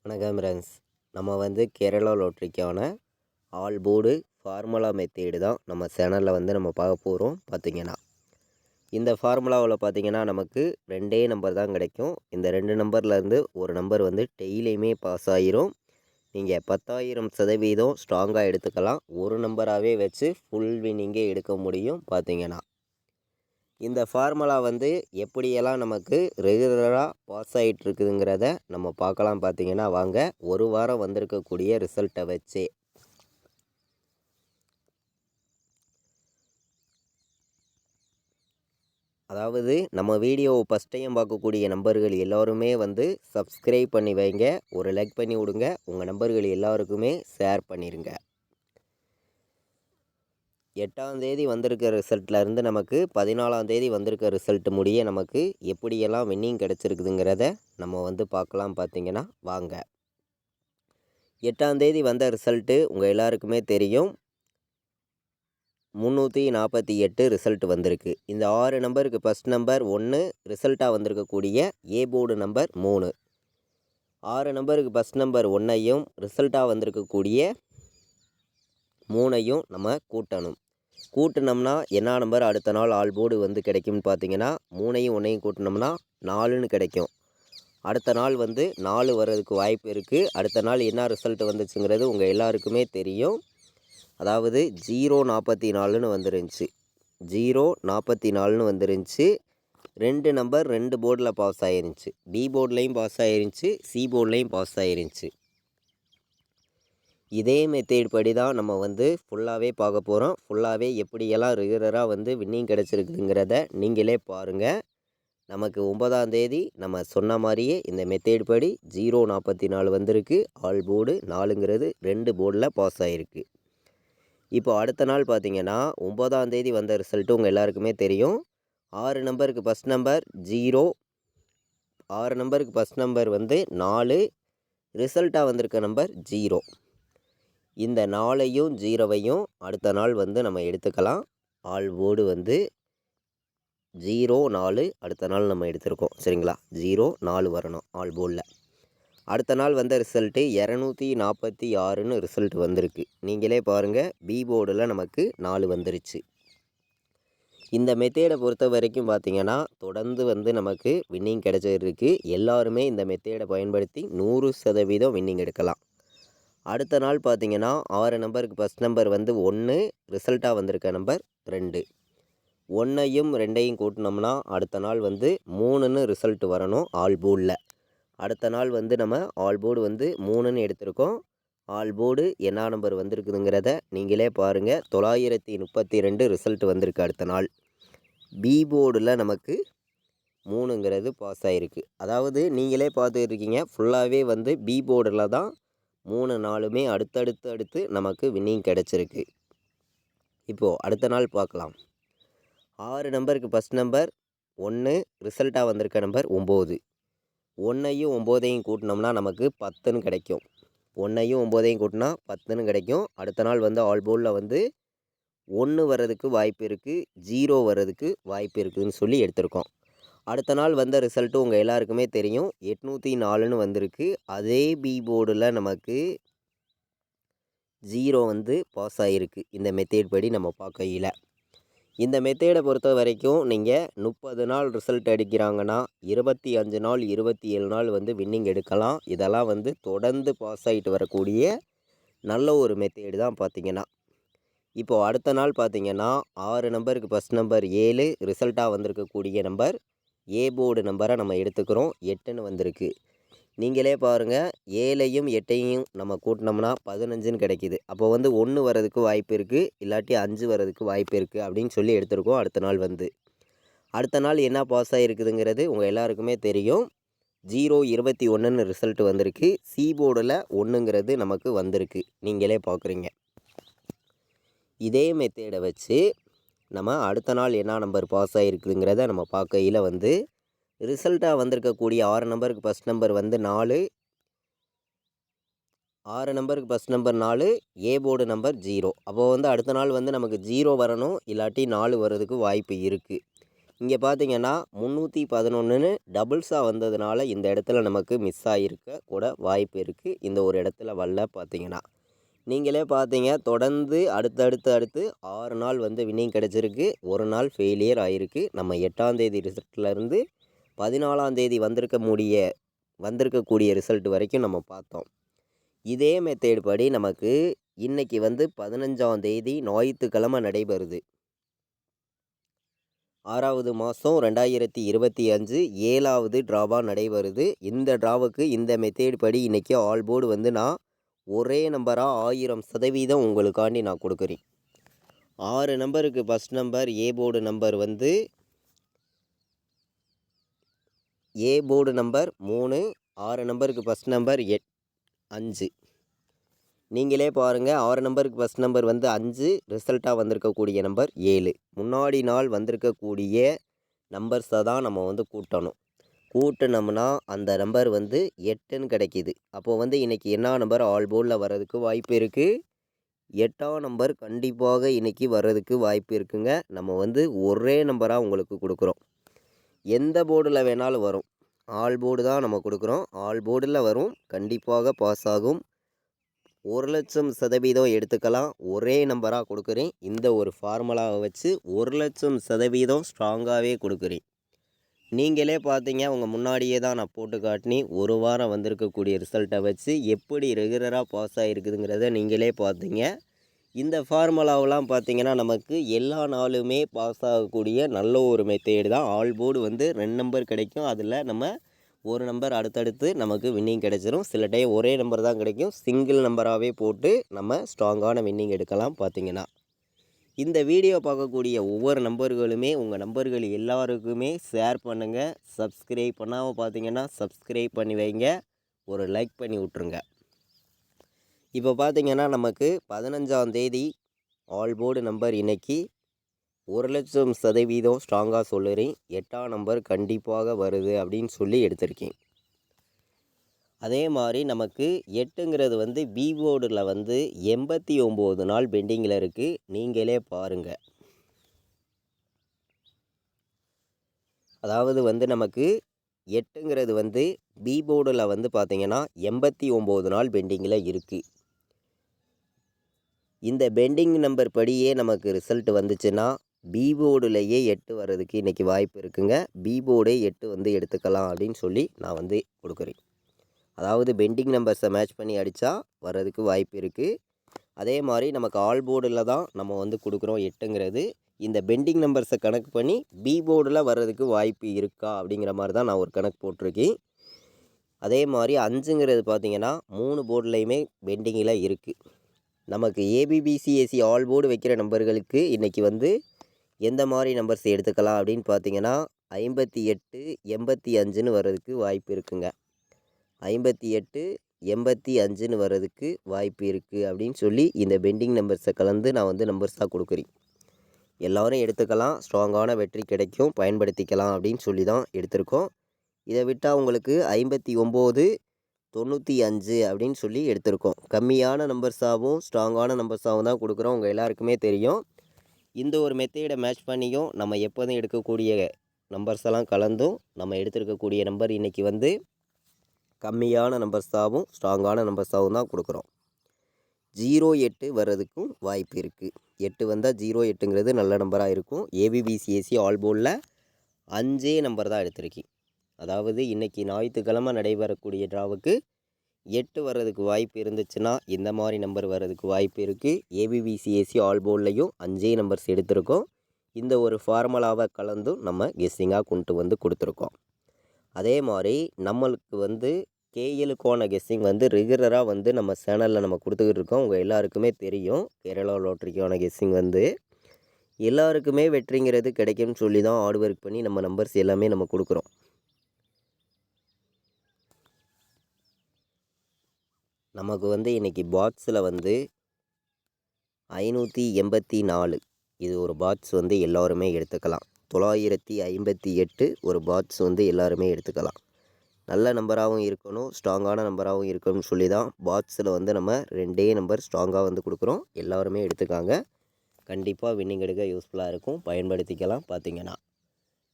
வணக்கம் ஃப்ரெண்ட்ஸ். நம்ம கேரளா லாட்ரிக்கான ஆல் போர்டு ஃபார்முலா மெத்தேடு தான் நம்ம சேனலில் நம்ம பார்க்க போகிறோம். பார்த்திங்கன்னா இந்த ஃபார்முலாவில் பார்த்திங்கன்னா நமக்கு 2 நம்பர் தான் கிடைக்கும். இந்த 2 நம்பர்லேருந்து ஒரு நம்பர் டெய்லியுமே பாஸ் ஆகிரும். நீங்கள் 10,000% ஸ்ட்ராங்காக எடுத்துக்கலாம். ஒரு நம்பராகவே வச்சு ஃபுல் வின்னிங்கே எடுக்க முடியும். பார்த்திங்கன்னா இந்த ஃபார்முலா எப்படியெல்லாம் நமக்கு ரெகுலராக பாஸ் ஆகிட்டு இருக்குதுங்கிறத நம்ம பார்க்கலாம். பார்த்திங்கன்னா வாங்க, ஒரு வாரம் வந்திருக்கக்கூடிய ரிசல்ட்டை வச்சு அதாவது நம்ம வீடியோவை ஃபஸ்ட் டைம் பார்க்கக்கூடிய நம்பர்கள் எல்லோருமே சப்ஸ்கிரைப் பண்ணி வைங்க, ஒரு லைக் பண்ணி விடுங்க, உங்கள் நம்பர்கள் எல்லாருக்குமே ஷேர் பண்ணிடுங்க. 8ஆம் தேதி வந்திருக்க ரிசல்ட்லேருந்து நமக்கு 14ஆம் தேதி வந்திருக்க ரிசல்ட் முடிய நமக்கு எப்படியெல்லாம் வின்னிங் கிடச்சிருக்குதுங்கிறத நம்ம பார்க்கலாம். பார்த்திங்கன்னா வாங்க, 8ஆம் தேதி வந்த ரிசல்ட்டு உங்கள் எல்லாருக்குமே தெரியும். 348 ரிசல்ட் வந்திருக்கு. இந்த 6 நம்பருக்கு ஃபஸ்ட் நம்பர் 1, ரிசல்ட்டாக வந்திருக்கக்கூடிய ஏ போர்டு நம்பர் 3. 6 நம்பருக்கு ஃபஸ்ட் நம்பர் 1ஐயும் ரிசல்ட்டாக வந்திருக்கக்கூடிய 3ஐயும் நம்ம கூட்டணும். கூட்டினோம்னா என்ன நம்பர் அடுத்த நாள் ஆல் போர்டு கிடைக்கும்னு பார்த்தீங்கன்னா 3ஐயும் 1ஐயும் கூட்டினோம்னா 4ன்னு கிடைக்கும். அடுத்த நாள் 4 வர்றதுக்கு வாய்ப்பு இருக்குது. அடுத்த நாள் என்ன ரிசல்ட் வந்துச்சுங்கிறது உங்கள் எல்லாருக்குமே தெரியும். அதாவது 044ன்னு வந்துருந்துச்சு. 044ன்னு வந்துருந்துச்சு. 2 நம்பர் 2 போர்டில் பாஸ் ஆகிருந்துச்சு. பி போர்ட்லேயும் பாஸ் ஆகிருந்துச்சு, சி போர்ட்லேயும் பாஸ் ஆகிருந்துச்சு. இதே மெத்தேட் படி தான் நம்ம ஃபுல்லாகவே பார்க்க போகிறோம். ஃபுல்லாகவே எப்படியெல்லாம் ரெகுலராக வின்னிங் கிடச்சிருக்குதுங்கிறத நீங்களே பாருங்கள். நமக்கு 9ஆம் தேதி நம்ம சொன்ன மாதிரியே இந்த மெத்தேட் படி 044 வந்திருக்கு. ஆல் போர்டு 4ங்கிறது 2 போர்டில் பாஸ் ஆகிருக்கு. இப்போ அடுத்த நாள் பார்த்திங்கன்னா 9ஆம் தேதி வந்த ரிசல்ட்டு உங்கள் எல்லாருக்குமே தெரியும். 6 நம்பருக்கு ஃபஸ்ட் நம்பர் 0, 6 நம்பருக்கு ஃபஸ்ட் நம்பர் 4, ரிசல்ட்டாக வந்திருக்க நம்பர் 0. இந்த 4ஐயும் 0வையும் அடுத்த நாள் நம்ம எடுத்துக்கலாம். ஆல் போர்டு 04 அடுத்த நாள் நம்ம எடுத்திருக்கோம். சரிங்களா, 04 வரணும் ஆல் போர்டில். அடுத்த நாள் வந்த ரிசல்ட்டு 246ன்னு ரிசல்ட் வந்திருக்கு. நீங்களே பாருங்கள், பி போர்டில் நமக்கு 4 வந்துருச்சு. இந்த மெத்தேடை பொறுத்த வரைக்கும் பார்த்திங்கன்னா தொடர்ந்து நமக்கு வின்னிங் கிடச்சிருக்கு. எல்லாருமே இந்த மெத்தேடை பயன்படுத்தி 100% வின்னிங் எடுக்கலாம். அடுத்த நாள் பார்த்திங்கன்னா 6 நம்பருக்கு ஃபஸ்ட் நம்பர் 1, ரிசல்ட்டாக வந்திருக்க நம்பர் 2. 1ஐயும் 2ஐயும் கூட்டினோம்னா அடுத்த நாள் 3ன்னு ரிசல்ட் வரணும் ஆல் போர்டில். அடுத்த நாள் நம்ம ஆல் போர்டு 3ன்னு எடுத்திருக்கோம். ஆல் போர்டு என்ன நம்பர் வந்திருக்குதுங்கிறத நீங்களே பாருங்கள். 932 ரிசல்ட் வந்திருக்கு அடுத்த நாள். பி போர்டில் நமக்கு 3ங்கிறது பாஸ் ஆகிருக்கு. அதாவது நீங்களே பார்த்துருக்கீங்க, ஃபுல்லாகவே பி போர்டில் தான் 3 நாளுமே அடுத்து நமக்கு வின்னிங் கிடச்சிருக்கு. இப்போது அடுத்த நாள் பார்க்கலாம். 6 நம்பருக்கு ஃபஸ்ட் நம்பர் 1, ரிசல்ட்டாக வந்திருக்க நம்பர் 9. 1ஐயும் 9ஐயும் கூட்டினோம்னா நமக்கு 10ன்னு கிடைக்கும். 1ஐயும் 9ஐயும் கூட்டினா 10ன்னு கிடைக்கும். அடுத்த நாள் ஆல் போர்டில் 1 வர்றதுக்கு வாய்ப்பு இருக்குது, 0 வர்றதுக்கு வாய்ப்பு இருக்குதுன்னு சொல்லி எடுத்திருக்கோம். அடுத்த நாள் வந்த ரிசல்ட்டு உங்கள் எல்லாருக்குமே தெரியும், 804ன்னு வந்திருக்கு. அதே பி போர்டில் நமக்கு 0 பாஸ் ஆகிருக்கு. இந்த மெத்தேட் படி நம்ம பார்க்கையில் இந்த மெத்தேடை பொறுத்த வரைக்கும் நீங்கள் 30 நாள் ரிசல்ட் அடிக்கிறாங்கன்னா 25 நாள் 27 நாள் வின்னிங் எடுக்கலாம். இதெல்லாம் தொடர்ந்து பாஸ் ஆகிட்டு வரக்கூடிய நல்ல ஒரு மெத்தேடு தான். பார்த்திங்கன்னா இப்போது அடுத்த நாள் பார்த்திங்கன்னா 6 நம்பருக்கு ஃபஸ்ட் நம்பர் 7, ரிசல்ட்டாக வந்திருக்கக்கூடிய நம்பர் ஏ போர்டு நம்பரை நம்ம எடுத்துக்கிறோம். 8ன்னு வந்திருக்கு. நீங்களே பாருங்கள், 7ஐயும் 8ஐயும் நம்ம கூட்டினோம்னா 15ன்னு கிடைக்கிது. அப்போ 1 வர்றதுக்கு வாய்ப்பு இருக்குது, இல்லாட்டி 5 வர்றதுக்கு வாய்ப்பு இருக்குது அப்படின்னு சொல்லி எடுத்திருக்கோம். அடுத்த நாள் என்ன பாஸ் ஆகிருக்குதுங்கிறது உங்கள் எல்லாருக்குமே தெரியும். 021ன்னு ரிசல்ட் வந்திருக்கு. சி போர்டில் 1ங்கிறது நமக்கு வந்திருக்கு. நீங்களே பார்க்குறீங்க. இதே மெத்தேடை வச்சு நம்ம அடுத்த நாள் என்ன நம்பர் பாஸ் ஆகிருக்குதுங்கிறத நம்ம பார்க்கையில் ரிசல்ட்டாக வந்திருக்கக்கூடிய 6 நம்பருக்கு ஃபஸ்ட் நம்பர் 4, 6 நம்பருக்கு first number 4, A board number 0. அப்போது அடுத்த நாள் நமக்கு 0 வரணும், இல்லாட்டி 4 வர்றதுக்கு வாய்ப்பு இருக்குது. இங்கே பார்த்தீங்கன்னா 311ன்னு டபுள்ஸாக வந்ததுனால இந்த இடத்துல நமக்கு மிஸ் ஆகிருக்க கூட வாய்ப்பு இருக்குது. இந்த ஒரு இடத்துல வரல பார்த்தீங்கன்னா. நீங்களே பார்த்தீங்க தொடர்ந்து அடுத்து 6 நாள் வந்து வின்னிங் கிடச்சிருக்கு. ஒரு நாள் ஃபெயிலியர் ஆகிருக்கு. நம்ம 8ஆம் தேதி ரிசல்ட்லேருந்து 14ஆம் தேதி வந்திருக்கக்கூடிய ரிசல்ட் வரைக்கும் நம்ம பார்த்தோம். இதே மெத்தேடு படி நமக்கு இன்றைக்கி வந்து 15ஆம் தேதி ஞாயிற்றுக்கிழமை நடைபெறுது. 6வது மாதம் 2025 7வது ட்ராவாக நடைபெறுது. இந்த ட்ராவுக்கு இந்த மெத்தேடு படி இன்றைக்கி ஆல் போர்டு வந்து நான் ஒரே நம்பராக 1000% உங்களுக்காண்டி நான் கொடுக்குறேன். 6 நம்பருக்கு first number A board number வந்து ஏ போர்டு நம்பர் 3. 6 நம்பருக்கு ஃபஸ்ட் நம்பர் 5. நீங்களே பாருங்கள், 6 நம்பருக்கு ஃபஸ்ட் நம்பர் வந்து 5, ரிசல்ட்டாக வந்திருக்கக்கூடிய நம்பர் 7. முன்னாடி நாள் வந்திருக்கக்கூடிய நம்பர்ஸை தான் நம்ம வந்து கூட்டணும். கூட்டினோம்னா அந்த நம்பர் வந்து 8ன்னு கிடைக்கிது. அப்போது வந்து இன்றைக்கி என்ன நம்பர் ஆல் போர்டில் வர்றதுக்கு வாய்ப்பு இருக்குது? 8ஆம் நம்பர் கண்டிப்பாக இன்றைக்கி வர்றதுக்கு வாய்ப்பு இருக்குங்க. நம்ம வந்து ஒரே நம்பராக உங்களுக்கு கொடுக்குறோம். எந்த போர்டில் வேணாலும் வரும். ஆல் போர்டு தான் நம்ம கொடுக்குறோம். ஆல் போர்டில் வரும், கண்டிப்பாக பாஸ் ஆகும். 1,00,000% எடுத்துக்கலாம். ஒரே நம்பராக கொடுக்குறேன். இந்த ஒரு ஃபார்முலாவை வச்சு 1,00,000% ஸ்ட்ராங்காகவே கொடுக்குறேன். நீங்களே பார்த்தீங்க, உங்கள் முன்னாடியே தான் நான் போட்டு காட்டினி. ஒரு வாரம் வந்திருக்கக்கூடிய ரிசல்ட்டை வச்சு எப்படி ரெகுலராக பாஸ் ஆகிருக்குதுங்கிறத நீங்களே பார்த்தீங்க. இந்த ஃபார்முலாவெலாம் பார்த்தீங்கன்னா நமக்கு எல்லா நாளுமே பாஸ் ஆகக்கூடிய நல்ல ஒரு மெத்தேடு தான். ஆல் போர்டு வந்து 2 நம்பர் கிடைக்கும். அதில் நம்ம ஒரு நம்பர் அடுத்தடுத்து நமக்கு வின்னிங் கிடச்சிரும். சில டைம் ஒரே நம்பர் தான் கிடைக்கும். சிங்கிள் நம்பராகவே போட்டு நம்ம ஸ்ட்ராங்கான வின்னிங் எடுக்கலாம். பார்த்தீங்கன்னா இந்த வீடியோ பார்க்கக்கூடிய ஒவ்வொரு நம்பர்களுமே உங்கள் நம்பர்கள் எல்லாருக்குமே ஷேர் பண்ணுங்கள். சப்ஸ்கிரைப் பண்ணாமல் பார்த்தீங்கன்னா சப்ஸ்கிரைப் பண்ணி வைங்க. ஒரு லைக் பண்ணி விட்ருங்க. இப்போ பார்த்தீங்கன்னா நமக்கு 15ஆம் தேதி ஆல் போர்டு நம்பர் இன்றைக்கி 1,00,000% ஸ்ட்ராங்காக சொல்லுறேன். 8ஆம் நம்பர் கண்டிப்பாக வருது அப்படின்னு சொல்லி எடுத்திருக்கேன். அதே மாதிரி நமக்கு 8ங்கிறது வந்து பி போர்டில் வந்து 89 நாள் பெண்டிங்கில் இருக்குது. நீங்களே பாருங்கள். அதாவது வந்து நமக்கு 8ங்கிறது வந்து பி போர்டில் வந்து பார்த்திங்கன்னா 89 நாள் பெண்டிங்கில் இருக்குது. இந்த பெண்டிங் நம்பர் படியே நமக்கு ரிசல்ட் வந்துச்சுன்னா பி போர்டுலேயே 8 வர்றதுக்கு இன்றைக்கி வாய்ப்பு இருக்குங்க. பி போர்டே 8 வந்து எடுத்துக்கலாம் அப்படின்னு சொல்லி நான் வந்து கொடுக்குறேன். அதாவது பெண்டிங் நம்பர்ஸை மேட்ச் பண்ணி அடித்தா வர்றதுக்கு வாய்ப்பு இருக்குது. அதே மாதிரி நமக்கு ஆல் போர்டில் தான் நம்ம வந்து கொடுக்குறோம் 8ங்கிறது. இந்த பெண்டிங் நம்பர்ஸை கணக்கு பண்ணி பி போர்டில் வர்றதுக்கு வாய்ப்பு இருக்கா அப்படிங்கிற மாதிரி தான் நான் ஒரு கணக்கு போட்டிருக்கேன். அதே மாதிரி 5ங்கிறது பார்த்திங்கன்னா 3 போர்டுலேயுமே பெண்டிங்கில் இருக்குது. நமக்கு ஏபிபிசிஎஸ்சி ஆல் போர்டு வைக்கிற நம்பர்களுக்கு இன்றைக்கி வந்து எந்த மாதிரி நம்பர்ஸ் எடுத்துக்கலாம் அப்படின்னு பார்த்தீங்கன்னா 58, 85ன்னு வர்றதுக்கு வாய்ப்பு இருக்குங்க. 58, 85ன்னு வர்றதுக்கு வாய்ப்பு இருக்குது அப்படின்னு சொல்லி இந்த பெண்டிங் நம்பர்ஸை கலந்து நான் வந்து நம்பர்ஸாக கொடுக்குறேன். எல்லோரும் எடுத்துக்கலாம். ஸ்ட்ராங்கான வெற்றி கிடைக்கும், பயன்படுத்திக்கலாம் அப்படின்னு சொல்லி தான் எடுத்திருக்கோம். இதை விட்டால் உங்களுக்கு 59, 95 அப்படின்னு சொல்லி எடுத்திருக்கோம். கம்மியான நம்பர்ஸாகவும் ஸ்ட்ராங்கான நம்பர்ஸாகவும் தான் கொடுக்குறோம். உங்கள் எல்லாருக்குமே தெரியும். இந்த ஒரு மெத்தேடை மேட்ச் பண்ணியும் நம்ம எப்போதும் எடுக்கக்கூடிய நம்பர்ஸ் எல்லாம் கலந்தும் நம்ம எடுத்துருக்கக்கூடிய நம்பர் இன்றைக்கி வந்து கம்மியான நம்பர்ஸாகவும் ஸ்ட்ராங்கான நம்பர்ஸாகவும் தான் கொடுக்குறோம். 08 வர்றதுக்கும் வாய்ப்பு இருக்குது. 8 வந்தால் 08ங்கிறது நல்ல நம்பராக இருக்கும். ஏபிபிசிஎஸ்சி ஆல் போர்டில் 5 நம்பர் தான் எடுத்திருக்கேன். அதாவது இன்றைக்கி ஞாயிற்றுக்கிழமை நடைபெறக்கூடிய ட்ராவுக்கு 8 வர்றதுக்கு வாய்ப்பு இருந்துச்சுன்னா இந்த மாதிரி நம்பர் வர்றதுக்கு வாய்ப்பு இருக்குது. ஏபிபிசிஎஸ்சி ஆல் போர்ட்லேயும் 5 நம்பர்ஸ் எடுத்திருக்கோம். இந்த ஒரு ஃபார்முலாவை கலந்தும் நம்ம கெஸ்ஸிங்காக கொண்டு வந்து கொடுத்துருக்கோம். அதே மாதிரி நம்மளுக்கு வந்து கேஎலுக்கான கெஸ்ஸிங் வந்து ரெகுலராக வந்து நம்ம சேனலில் நம்ம கொடுத்துக்கிட்டு இருக்கோம். உங்கள் எல்லாருக்குமே தெரியும். கேரளா லாட்ரிக்கான கெஸ்ஸிங் வந்து எல்லாருக்குமே வெற்றிங்கிறது கிடைக்கும்னு சொல்லி தான் ஹார்ட் ஒர்க் பண்ணி நம்ம நம்பர்ஸ் எல்லாமே நம்ம கொடுக்குறோம். நமக்கு வந்து இன்றைக்கி பாக்ஸில் வந்து 584 இது ஒரு பாக்ஸ் வந்து எல்லோருமே எடுத்துக்கலாம். 958 ஒரு பாக்ஸ் வந்து எல்லாருமே எடுத்துக்கலாம். நல்ல நம்பராகவும் இருக்கணும், ஸ்ட்ராங்கான நம்பராகவும் இருக்கணும்னு சொல்லி தான் பாக்ஸில் வந்து நம்ம 2 நம்பர் ஸ்ட்ராங்காக வந்து கொடுக்குறோம். எல்லோருமே எடுத்துக்காங்க. கண்டிப்பாக வின்னிங் எடுக்க யூஸ்ஃபுல்லாக இருக்கும், பயன்படுத்திக்கலாம். பார்த்திங்கன்னா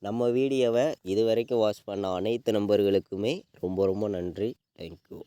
நம்ம வீடியோவை இது வரைக்கும் வாட்ச் பண்ண அனைத்து நண்பர்களுக்குமே ரொம்ப ரொம்ப நன்றி. தேங்க்யூ.